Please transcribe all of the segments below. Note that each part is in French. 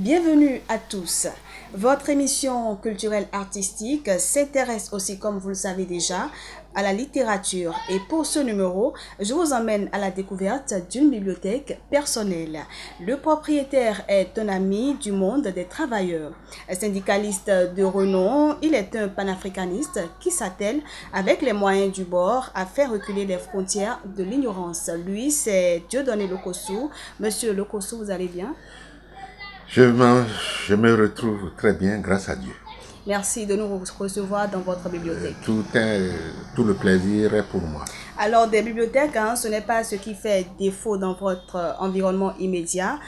Bienvenue à tous. Votre émission culturelle artistique s'intéresse aussi, comme vous le savez déjà, à la littérature. Et pour ce numéro, je vous emmène à la découverte d'une bibliothèque personnelle. Le propriétaire est un ami du monde des travailleurs. Syndicaliste de renom, il est un panafricaniste qui s'attelle avec les moyens du bord à faire reculer les frontières de l'ignorance. Lui, c'est Dieudonné Lokossou. Monsieur Lokossou, vous allez bien? Je me retrouve très bien grâce à Dieu. Merci de nous recevoir dans votre bibliothèque. Tout le plaisir est pour moi. Alors, des bibliothèques, ce n'est pas ce qui fait défaut dans votre environnement immédiat.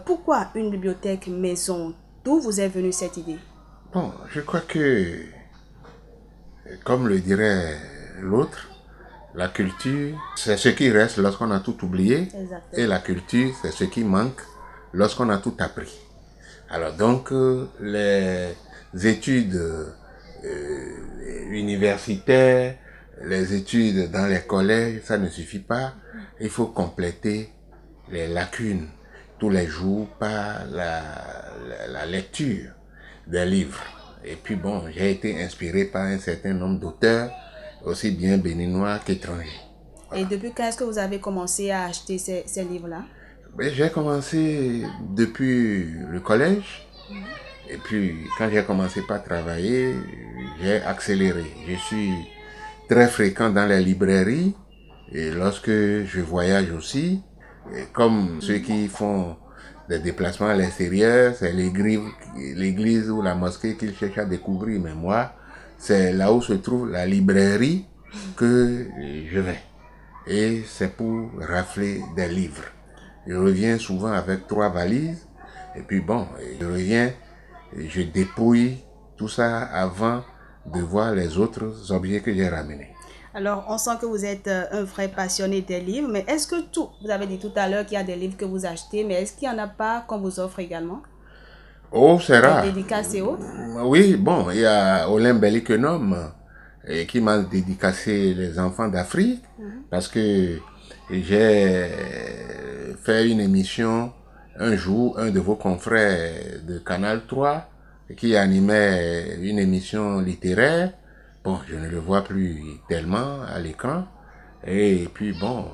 Pourquoi une bibliothèque maison? D'où vous est venue cette idée? Bon, je crois que, comme le dirait l'autre, la culture, c'est ce qui reste lorsqu'on a tout oublié. Exactement. Et la culture, c'est ce qui manque lorsqu'on a tout appris. Alors donc, les études universitaires, les études dans les collèges, ça ne suffit pas. Il faut compléter les lacunes tous les jours par la lecture des livres. Et puis bon, j'ai été inspiré par un certain nombre d'auteurs, aussi bien béninois qu'étrangers. Voilà. Et depuis quand est-ce que vous avez commencé à acheter ces livres-là? J'ai commencé depuis le collège. Et puis, quand j'ai commencé par travailler, j'ai accéléré. Je suis très fréquent dans les librairies. Et lorsque je voyage aussi, comme ceux qui font des déplacements à l'extérieur, c'est l'église ou la mosquée qu'ils cherchent à découvrir. Mais moi, c'est là où se trouve la librairie que je vais. Et c'est pour rafler des livres. Je reviens souvent avec 3 valises. Et puis bon, je reviens, je dépouille tout ça avant de voir les autres objets que j'ai ramenés. Alors, on sent que vous êtes un vrai passionné des livres, mais est-ce que vous avez dit tout à l'heure qu'il y a des livres que vous achetez, mais est-ce qu'il n'y en a pas qu'on vous offre également? Oh, c'est rare. Des dédicaces et autres? Oui, bon, il y a Olympe Belliquenom qui m'a dédicacé les enfants d'Afrique parce que j'ai fait une émission un jour, un de vos confrères de Canal 3 qui animait une émission littéraire. Bon, je ne le vois plus tellement à l'écran. Et puis bon,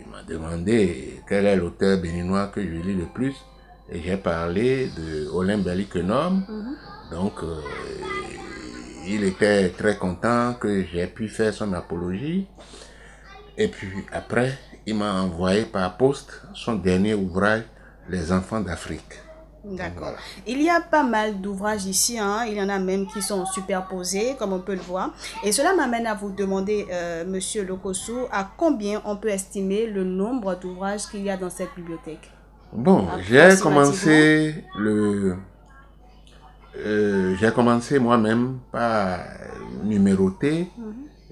il m'a demandé quel est l'auteur béninois que je lis le plus. Et j'ai parlé de Olympe Belliquenom. Donc, il était très content que j'ai pu faire son apologie. Et puis après, il m'a envoyé par poste son dernier ouvrage, Les enfants d'Afrique. D'accord. Voilà. Il y a pas mal d'ouvrages ici, il y en a même qui sont superposés, comme on peut le voir. Et cela m'amène à vous demander, Monsieur Lokossou, à combien on peut estimer le nombre d'ouvrages qu'il y a dans cette bibliothèque? Bon, j'ai commencé moi-même par numéroter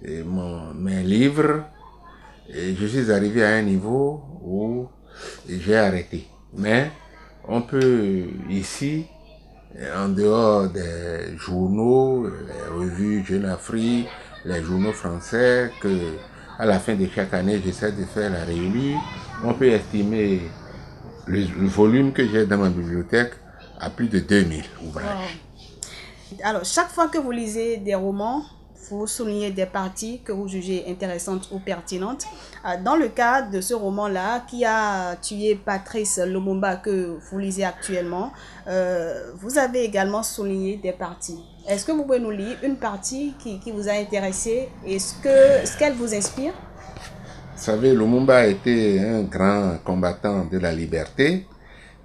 mes livres. Et je suis arrivé à un niveau où j'ai arrêté. Mais on peut ici, en dehors des journaux, les revues Jeune Afrique, les journaux français, que à la fin de chaque année, j'essaie de faire la réunion, on peut estimer le volume que j'ai dans ma bibliothèque à plus de 2000 ouvrages. Wow. Alors, chaque fois que vous lisez des romans, vous soulignez des parties que vous jugez intéressantes ou pertinentes. Dans le cas de ce roman-là, qui a tué Patrice Lumumba que vous lisez actuellement, vous avez également souligné des parties. Est-ce que vous pouvez nous lire une partie qui vous a intéressé et ce qu'elle vous inspire? Vous savez, Lumumba a été un grand combattant de la liberté.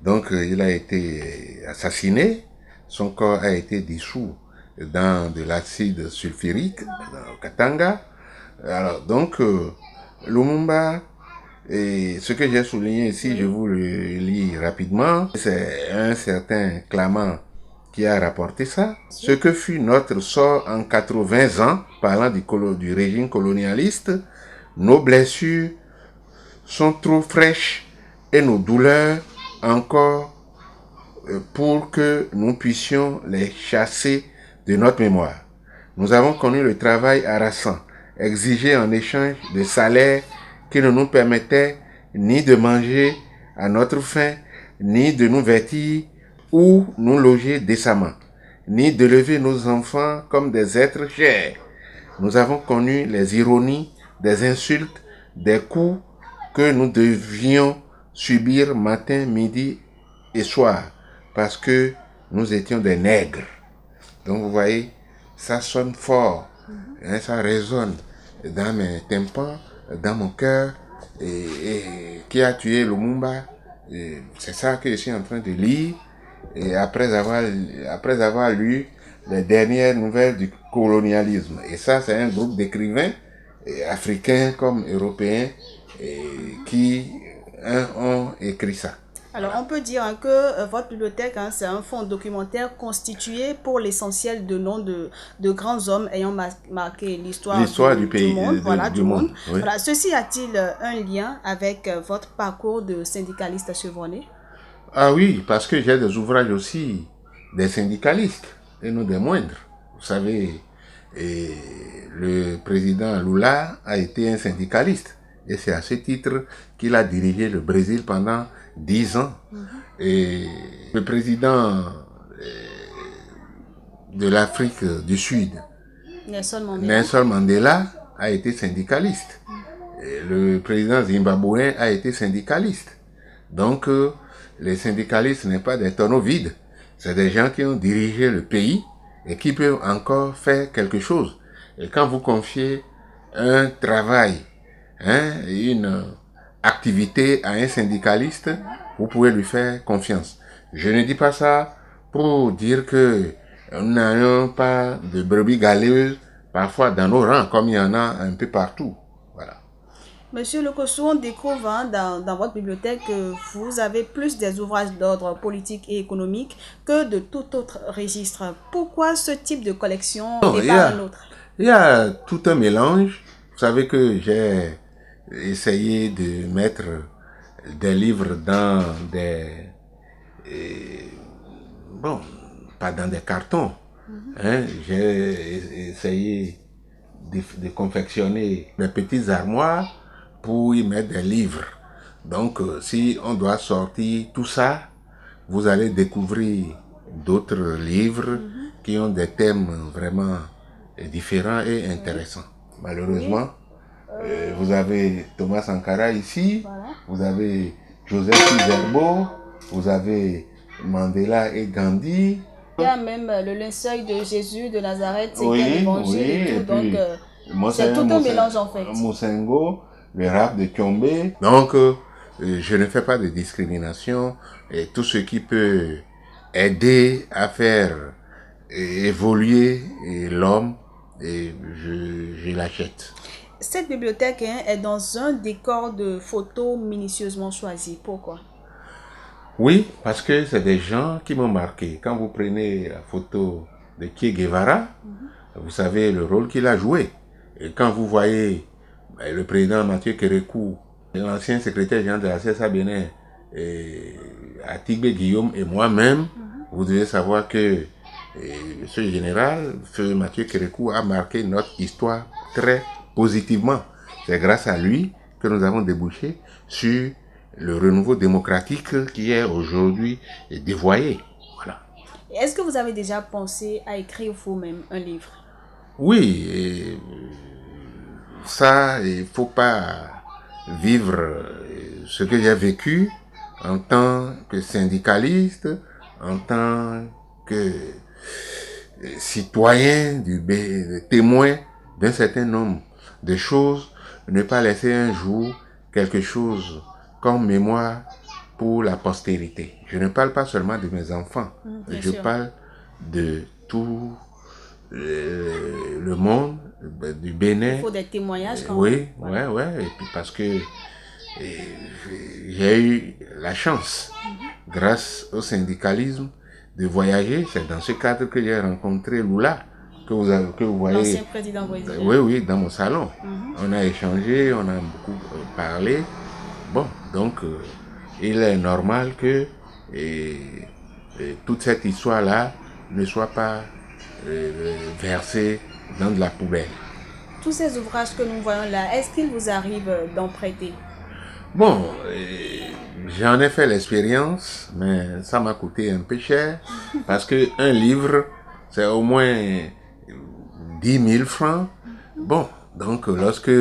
Donc, il a été assassiné. Son corps a été dissous dans de l'acide sulfurique, au Katanga. Alors, donc, Lumumba, et ce que j'ai souligné ici, je vous le lis rapidement, c'est un certain Clamant qui a rapporté ça. Ce que fut notre sort en 80 ans, parlant du régime colonialiste, nos blessures sont trop fraîches et nos douleurs encore pour que nous puissions les chasser de notre mémoire. Nous avons connu le travail harassant, exigé en échange de salaires qui ne nous permettaient ni de manger à notre faim, ni de nous vêtir ou nous loger décemment, ni d'élever nos enfants comme des êtres chers. Nous avons connu les ironies, des insultes, des coups que nous devions subir matin, midi et soir, parce que nous étions des nègres. Donc vous voyez, ça sonne fort, hein, ça résonne dans mes tympans, dans mon cœur, et qui a tué Lumumba. C'est ça que je suis en train de lire, et après avoir lu les dernières nouvelles du colonialisme. Et ça, c'est un groupe d'écrivains africains comme européens qui ont écrit ça. Alors, on peut dire que votre bibliothèque, c'est un fonds documentaire constitué pour l'essentiel de noms de grands hommes ayant marqué l'histoire du pays, du monde. du monde. Oui. Voilà. Ceci a-t-il un lien avec votre parcours de syndicaliste chevronné? Ah oui, parce que j'ai des ouvrages aussi des syndicalistes, et non des moindres. Vous savez, le président Lula a été un syndicaliste. Et c'est à ce titre qu'il a dirigé le Brésil pendant 10 ans. Et le président de l'Afrique du Sud, Nelson Mandela, a été syndicaliste. Et le président zimbabwéen a été syndicaliste. Donc, les syndicalistes n'est pas des tonneaux vides. C'est des gens qui ont dirigé le pays et qui peuvent encore faire quelque chose. Et quand vous confiez un travail, une activité à un syndicaliste, vous pouvez lui faire confiance. Je ne dis pas ça pour dire que nous n'ayons pas de brebis galeuses parfois dans nos rangs, comme il y en a un peu partout. Voilà. Monsieur Lokossou, on découvre dans votre bibliothèque que vous avez plus des ouvrages d'ordre politique et économique que de tout autre registre. Pourquoi ce type de collection et pas un autre? Il y a tout un mélange. Vous savez que j'ai essayé de mettre des livres dans des... bon, pas dans des cartons. J'ai essayé de confectionner des petites armoires pour y mettre des livres. Donc, si on doit sortir tout ça, vous allez découvrir d'autres livres qui ont des thèmes vraiment différents et intéressants. Malheureusement, vous avez Thomas Sankara ici, vous avez Joseph Kizerbo, vous avez Mandela et Gandhi. Il y a même le linceul de Jésus de Nazareth, c'est l'évangile et tout, donc c'est tout un mélange en fait. Mosengo, le rap de Tchombe. Donc, je ne fais pas de discrimination, et tout ce qui peut aider à faire évoluer l'homme, je l'achète. Cette bibliothèque est dans un décor de photos minutieusement choisies. Pourquoi? Oui, parce que c'est des gens qui m'ont marqué. Quand vous prenez la photo de Che Guevara, vous savez le rôle qu'il a joué. Et quand vous voyez le président Mathieu Kérékou, l'ancien secrétaire général de la CSA Bénin, Atigbe Guillaume et moi-même, vous devez savoir que ce général, Feu Mathieu Kérékou, a marqué notre histoire très positivement. C'est grâce à lui que nous avons débouché sur le renouveau démocratique qui est aujourd'hui dévoyé. Voilà. Est-ce que vous avez déjà pensé à écrire vous-même un livre? Oui, ça, il ne faut pas vivre ce que j'ai vécu en tant que syndicaliste, en tant que citoyen, témoin d'un certain nombre de choses, ne pas laisser un jour quelque chose comme mémoire pour la postérité. Je ne parle pas seulement de mes enfants, je parle de tout le monde, du Bénin. Il faut des témoignages quand même. Oui, ouais, et puis parce que j'ai eu la chance, grâce au syndicalisme, de voyager. C'est dans ce cadre que j'ai rencontré Lula, que vous voyez. L'ancien président brésilien. Oui, dans mon salon. On a échangé, on a beaucoup parlé. Bon, donc, il est normal que toute cette histoire-là ne soit pas versée dans de la poubelle. Tous ces ouvrages que nous voyons là, est-ce qu'il vous arrive d'en prêter? Bon, J'en ai fait l'expérience, mais ça m'a coûté un peu cher, parce que un livre, c'est au moins 10 000 francs. Bon, donc lorsque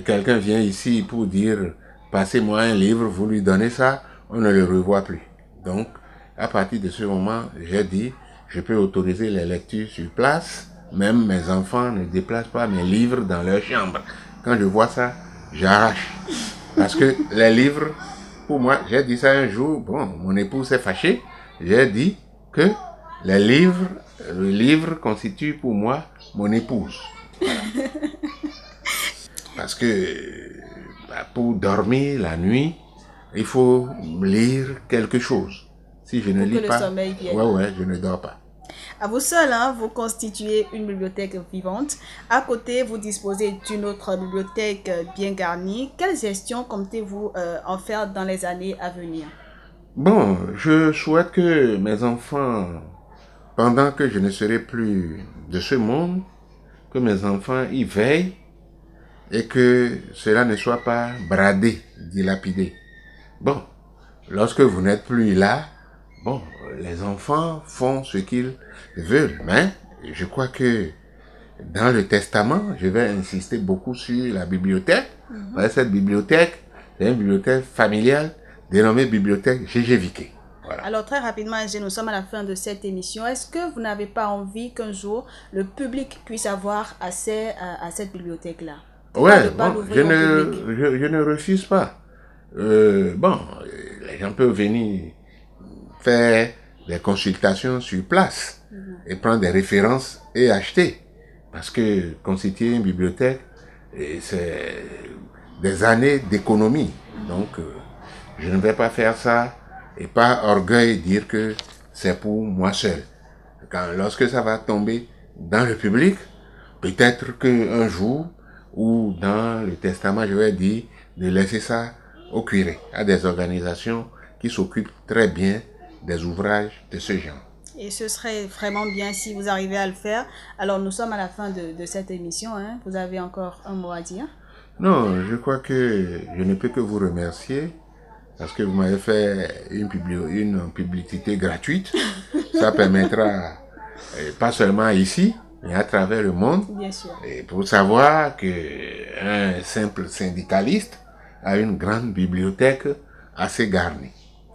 quelqu'un vient ici pour dire, passez-moi un livre, vous lui donnez ça, on ne le revoit plus. Donc, à partir de ce moment, j'ai dit, je peux autoriser les lectures sur place, même mes enfants ne déplacent pas mes livres dans leur chambre. Quand je vois ça, j'arrache. Parce que les livres, pour moi, j'ai dit ça un jour, bon, mon épouse s'est fâchée, j'ai dit que le livre constitue pour moi mon épouse. Voilà. Parce que pour dormir la nuit, il faut lire quelque chose. Si je ne lis pas, je ne dors pas. À vous seul, vous constituez une bibliothèque vivante. À côté, vous disposez d'une autre bibliothèque bien garnie. Quelle gestion comptez-vous en faire dans les années à venir? Bon, je souhaite que mes enfants, pendant que je ne serai plus de ce monde, que mes enfants y veillent et que cela ne soit pas bradé, dilapidé. Bon, lorsque vous n'êtes plus là, bon, les enfants font ce qu'ils veulent, mais je crois que dans le testament, je vais insister beaucoup sur la bibliothèque. Cette bibliothèque, c'est une bibliothèque familiale dénommée bibliothèque G.G. Viquet. Voilà. Alors très rapidement, nous sommes à la fin de cette émission. Est-ce que vous n'avez pas envie qu'un jour le public puisse avoir accès à cette bibliothèque-là? Oui, bon, je ne refuse pas. Bon, les gens peuvent venir faire des consultations sur place et prendre des références et acheter. Parce que constituer une bibliothèque, c'est des années d'économie. Donc, je ne vais pas faire ça et par orgueil dire que c'est pour moi seul. Lorsque ça va tomber dans le public, peut-être qu'un jour, ou dans le testament, je vais dire de laisser ça au curé, à des organisations qui s'occupent très bien des ouvrages de ce genre. Et ce serait vraiment bien si vous arrivez à le faire. Alors, nous sommes à la fin de cette émission. Vous avez encore un mot à dire? Non, je crois que je ne peux que vous remercier parce que vous m'avez fait une publicité gratuite. Ça permettra, pas seulement ici, mais à travers le monde. Bien sûr. Et pour savoir qu'un simple syndicaliste a une grande bibliothèque assez garnie.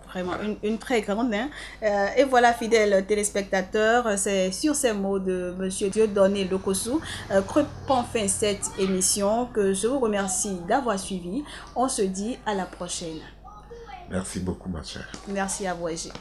Vraiment, une très grande. Et voilà, fidèles téléspectateurs, c'est sur ces mots de M. Dieudonné Lokossou que prend fin cette émission, que je vous remercie d'avoir suivi. On se dit à la prochaine. Merci beaucoup, ma chère. Merci à vous, Égée.